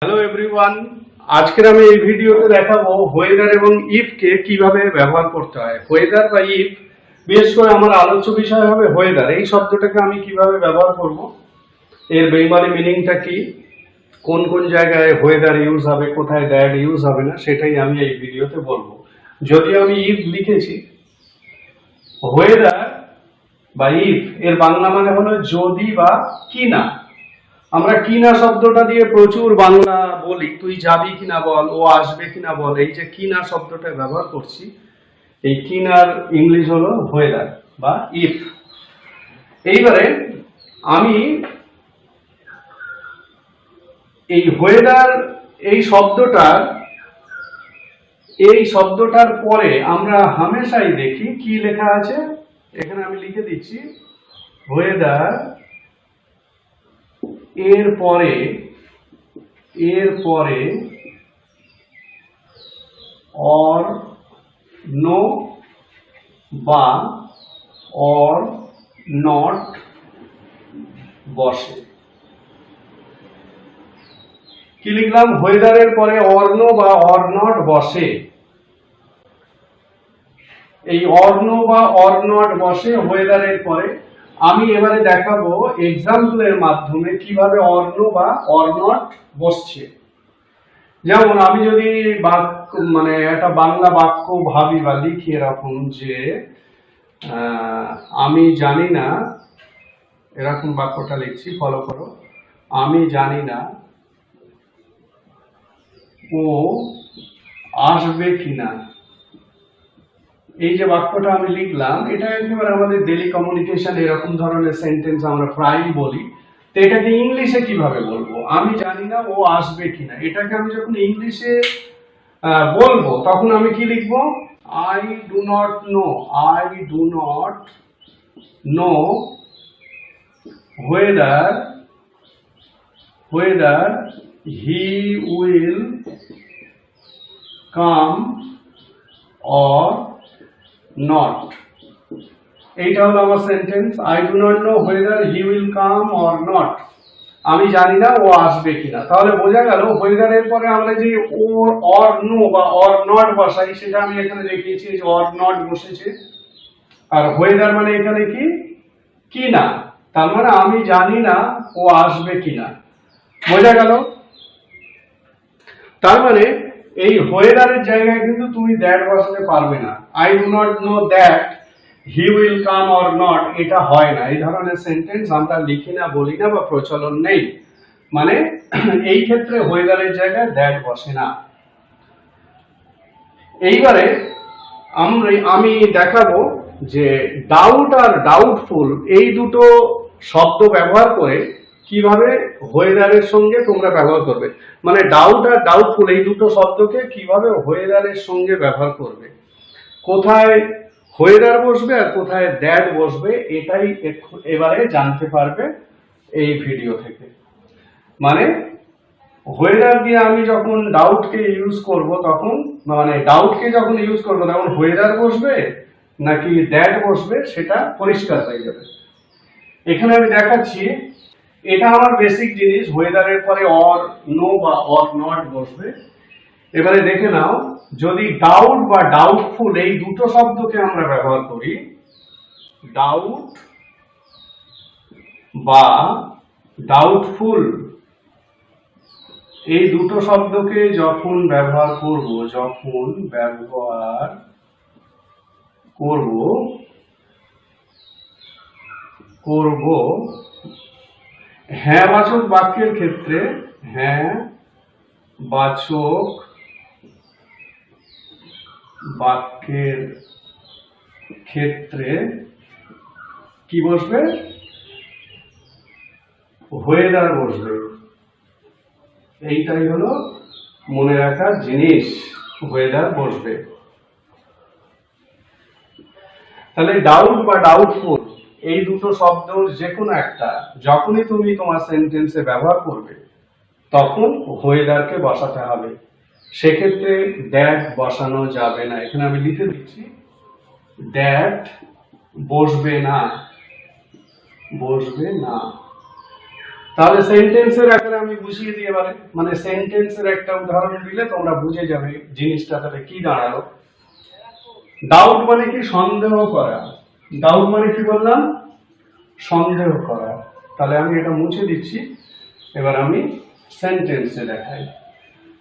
Hello everyone, আজকের আমি এই ভিডিওতে দেখাবো ওয়েদার এবং ইফ কে কিভাবে ব্যবহার করতে হয়। ওয়েদার বা ইফ, বিশেষ করে আমার আলোচ্য বিষয় হবে ওয়েদার। এই শব্দটাকে আমি কিভাবে ব্যবহার করব, এর বেঙ্গলি মিনিংটা কি, কোন কোন জায়গায় ওয়েদার ইউজ হবে, কোথায় দ্যাট ইউজ হবে না, সেটাই আমি এই ভিডিওতে বলবো। যদিও আমি ইফ লিখেছি, ওয়েদার বা ইফ এর বাংলা মানে হলো যদি বা কি না। আমরা কিনা শব্দটা দিয়ে প্রচুর বাংলা বলি, তুই যাবি কিনা বল, ও আসবে কিনা বল। এই যে কিনা শব্দটা ব্যবহার করছি, এই কিনার ইংলিশ হলো ওয়েদার বা ইফ। এইবারে আমি এই ওয়েদার এই শব্দটার পরে আমরা হামেশাই দেখি কি লেখা আছে। এখানে আমি লিখে দিচ্ছি ওয়েদার, এরপরে অর, নো বা অর নট বসে। কি লিখলাম? ওয়েদারের পরে অর, নো বা অর নট বসে। এই অর, নো বা অর নট বসে ওয়েদারের পরে। আমি এবারে দেখাবো এক্সাম্পলের মাধ্যমে কিভাবে অর, নো বা অর নট বসছে। যেমন আমি যদি একটা বাংলা বাক্য ভাবি বা লিখি এরকম যে আমি জানি না, এরকম বাক্যটা লিখছি, ফলো করো। আমি জানি না ও আসবে কিনা। এই যে বাক্যটা আমি লিখলাম, এটা একেবারে আমাদের ডেইলি কমিউনিকেশন এরকম ধরনের সেন্টেন্স আমরা প্রায়ই বলি। তো এটাকে ইংলিশে কিভাবে বলবো? আমি জানি না ও আসবে কিনা, এটাকে আমি যখন ইংলিশে বলবো তখন আমি কি লিখবো? I do not no, whether he will come or not. এইটা হলো আমার sentence. I do not no whether he will come or not. আমি জানি না ও আসবে কিনা। তাহলে বোঝা গেল whether এর পরে আমরা যে অর, নো বা অর নট বসাই, সেটা আমি এখানে দেখিয়েছি যে অর নট বসেছে। আর whether মানে এখানে কি না। তার মানে আমি জানি না ও আসবে কিনা। বোঝা গেল? তার মানে এই ওয়েদারের জায়গায় কিন্তু তুমি দ্যাট বসাতে পারবে না। I do not know that he will come or not, এটা হয় না। এই ধরনের সেন্টেন্স আমরা লিখি না, বলি না বা প্রচলন নেই। মানে এই ক্ষেত্রে ওয়েদারের জায়গায় দ্যাট বসে না। এইবারে আমি দেখাবো যে ডাউট আর ডাউটফুল এই দুটো শব্দ ব্যবহার করে কিভাবে ওয়েদারের সঙ্গে তোমরা ব্যবহার করবে। মানে ডাউট আর ডাউটফুল এই দুটো শব্দকে কিভাবে ওয়েদারের সঙ্গে ব্যবহার করবে, কোথায় ওয়েদার বসবে আর কোথায় দ্যাট বসবে, এটাই এবারে জানতে পারবে এই ভিডিও থেকে। মানে ওয়েদার দিয়ে আমি যখন ডাউটকে ইউজ করব তখন তখন ওয়েদার বসবে নাকি দ্যাট বসবে সেটা পরিষ্কার হয়ে যাবে। এখানে আমি দেখাচ্ছি, এটা আমার বেসিক জিনিস। ওয়েদারের পরে অর, নো বা অর নট বসবে। এবারে দেখে নাও, যদি ডাউট বা ডাউটফুল এই দুটো শব্দকে আমরা ব্যবহার করি, ডাউট বা ডাউটফুল এই দুটো শব্দকে যখন ব্যবহার করব হ্যাঁ বাচক বাক্যের ক্ষেত্রে, হ্যাঁ বাচক বাক্যের ক্ষেত্রে কি বসবে? ওয়েদার বসবে। এইটাই হলো মনে রাখার জিনিস, ওয়েদার বসবে। তাহলে ডাউট বা ডাউটফুল এই দুটো শব্দ যে কোনো একটা যখনই তুমি তোমার সেন্টেন্সে ব্যবহার করবে তখন ওয়েদারকে বসাতে হবে। সেক্ষেত্রে দ্যাট বসানো যাবে না। এখানে আমি লিখে দিচ্ছি, দ্যাট বসবে না। তাহলে সেন্টেন্সের আকারে আমি বুঝিয়ে দিই এবারে, মানে সেন্টেন্সের একটা উদাহরণ দিলে তোমরা বুঝে যাবে জিনিসটা তাহলে কি দাঁড়ালো। ডাউট মানে কি? সন্দেহ করা। ডাউট মানে কি বললাম? সন্দেহ করা। তাহলে আমি এটা মুছে দিচ্ছি, এবার আমি সেন্টেন্সে দেখাই।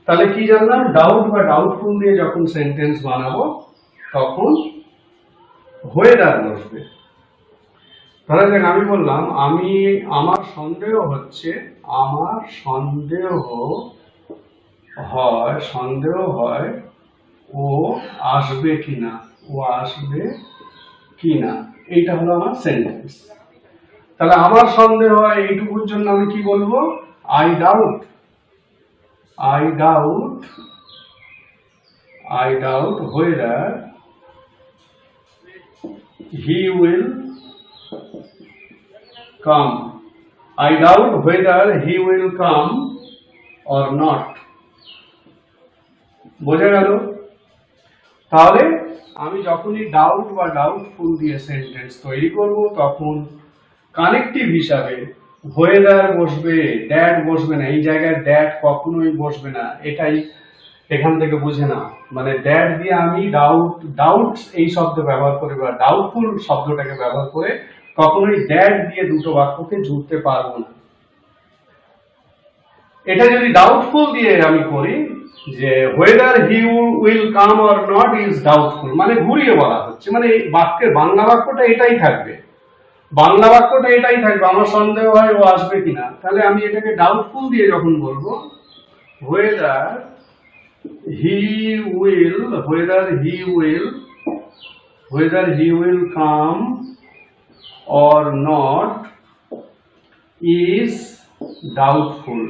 তাহলে কি জানলাম? ডাউট বা ডাউটফুল দিয়ে যখন সেন্টেন্স বানাবো তখন হোয়েদার বসবে। ধরা যাক আমি বললাম আমার সন্দেহ হচ্ছে, আমার সন্দেহ হয় ও আসবে কিনা, এইটা হলো আমার সেন্টেন্স। তাহলে আমার সন্দেহ হয় এইটুকুর জন্য আমি কি বলবো? I doubt whether he will come. I doubt whether he will come or not. বোঝা গেল? তাহলে আমি যখনই ডাউট বা ডাউটফুল দিয়ে সেন্টেন্স তৈরি করব তখন কানেকটিভ হিসাবে whether বসবে, দ্যাট বসবে না। এই জায়গায় দ্যাট কখনোই বসবে না, এটাই এখান থেকে বুঝে না। মানে দ্যাট দিয়ে আমি ডাউটস এই শব্দ ব্যবহার করে বা ডাউটফুল শব্দটাকে ব্যবহার করে কখনোই দ্যাট দিয়ে দুটো বাক্যকে জুড়তে পারবো না। এটা যদি ডাউটফুল দিয়ে আমি করি যে whether he will come or not is doubtful, মানে ঘুরিয়ে বলা হচ্ছে, মানে এই বাক্যের বাংলা বাক্যটা এটাই থাকবে, আমার সন্দেহ হয় ও আসবে কিনা। তাহলে আমি এটাকে ডাউটফুল দিয়ে যখন বলবো whether he will come or not is doubtful.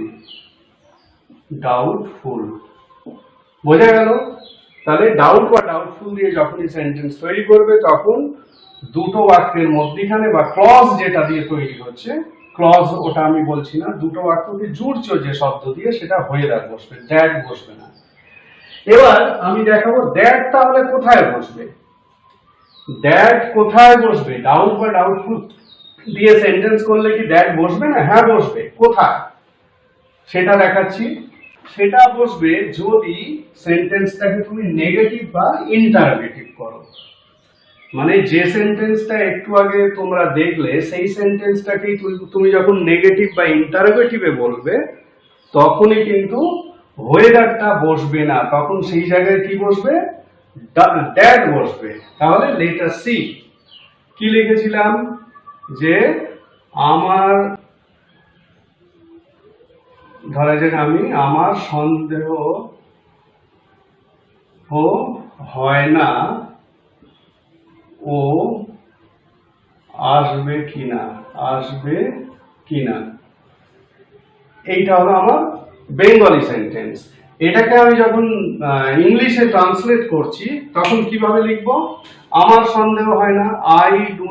বোঝা গেল? তাহলে ডাউট বা ডাউটফুল দিয়ে যখনই সেন্টেন্স তৈরি করবে তখন দুটো বাক্যের মধ্যখানে বা ক্লজ যেটা দিয়ে তৈরি হচ্ছে, ক্লজ ওটা আমি বলছি না, দুটো বাক্যকে জুড়ছো যে শব্দ দিয়ে সেটা whether বসবে, দ্যাট বসবে না। এবার আমি দেখাবো দ্যাট তাহলে কোথায় বসবে। ডাউট বা ডাউটফুল দিয়ে সেন্টেন্স করলে কি দ্যাট বসবে না? হ্যাঁ বসবে। কোথায় সেটা দেখাচ্ছি। সেটা বসবে যদি সেন্টেন্সটাকে তুমি নেগেটিভ বা ইন্টারোগেটিভ করো। মানে যে সেন্টেন্সটা একটু আগে তোমরা দেখলে সেই সেন্টেন্সটাকেই তুমি যখন নেগেটিভ বা ইন্টারোগেটিভে বলবে তখনই কিন্তু whetherটা বসবে না, তখন সেই জায়গায় কি বসবে? দ্যাট বসবে। তাহলে লেটার সি কি লিখেছিলাম যে ধরা যাক আমার সন্দেহ হয় না ও আসবে কিনা, এইটা হলো আমার বেঙ্গলি সেন্টেন্স। এটাকে আমি যখন ইংলিশে ট্রান্সলেট করছি তখন কিভাবে লিখবো? আমার সন্দেহ হয় না, I do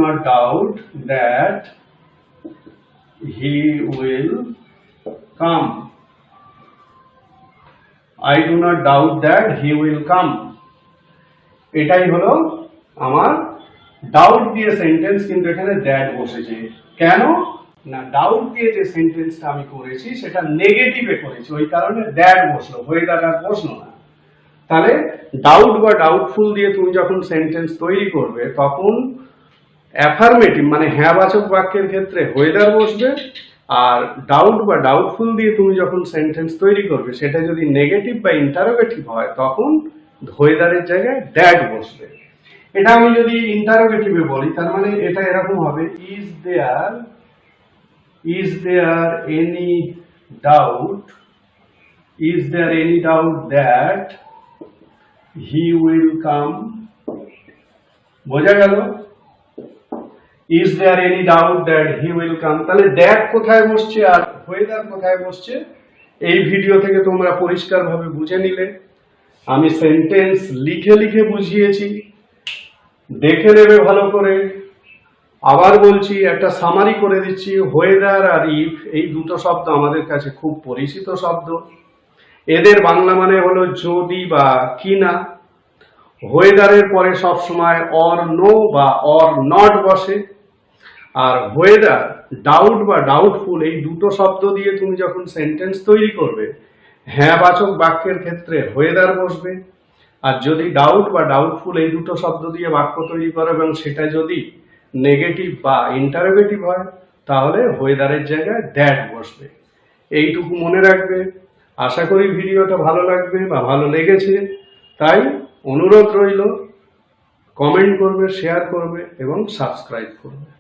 not doubt that he will come. এটাই হলো আমার ডাউট দিয়ে সেন্টেন্স, কিন্তু এখানে দ্যাট বসেছে। কেন না? ডাউট দিয়ে যে সেন্টেন্সটা আমি করেছি সেটা নেগেটিভে করেছি, ওই কারণে দ্যাট বসলো, whether আর বসলো না। তাহলে ডাউট বা ডাউটফুল দিয়ে তুমি যখন সেন্টেন্স তৈরি করবে তখন অ্যাফার্মেটিভ মানে হ্যাঁবাচক বাক্যের ক্ষেত্রে whether বসবে, আর ডাউট বা ডাউটফুল দিয়ে তুমি যখন সেন্টেন্স তৈরি করবে সেটা যদি নেগেটিভ বা ইন্টারোগেটিভ হয় তখন whether এর জায়গায় দ্যাট বসবে। এটা আমি যদি ইন্টারোগেটিভে বলি তার মানে এটা এরকম হবে, is there any doubt that he will come? বোঝা গেল? is there any doubt that he will come? তাহলে দ্যাট কোথায় বসছে আর whether কোথায় বসছে এই ভিডিও থেকে তোমরা পরিষ্কারভাবে বুঝে নিলে। আমি সেন্টেন্স লিখে বুঝিয়েছি, দেখে নেবে ভালো করে। আবার বলছি, একটা সামারি করে দিচ্ছি। whether আর if এই দুটো শব্দ আমাদের কাছে খুব পরিচিত শব্দ। এদের বাংলা মানে হলো যদি বা কিনা। ওয়েদারের পরে সবসময় অর নো বা অর নট বসে। আর ওয়েদার, ডাউট বা ডাউটফুল এই দুটো শব্দ দিয়ে তুমি যখন সেন্টেন্স তৈরি করবে, হ্যাঁ বাচক বাক্যের ক্ষেত্রে ওয়েদার বসবে। আর যদি ডাউট বা ডাউটফুল এই দুটো শব্দ দিয়ে বাক্য তৈরি করো এবং সেটা যদি নেগেটিভ বা ইন্টারোগেটিভ হয়, তাহলে ওয়েদারের জায়গায় দ্যাট বসবে। এইটুকু মনে রাখবে। আশা করি ভিডিওটা ভালো লাগবে বা ভালো লেগেছে। তাই অনুরোধ রইল, কমেন্ট করবে, শেয়ার করবে এবং সাবস্ক্রাইব করবে।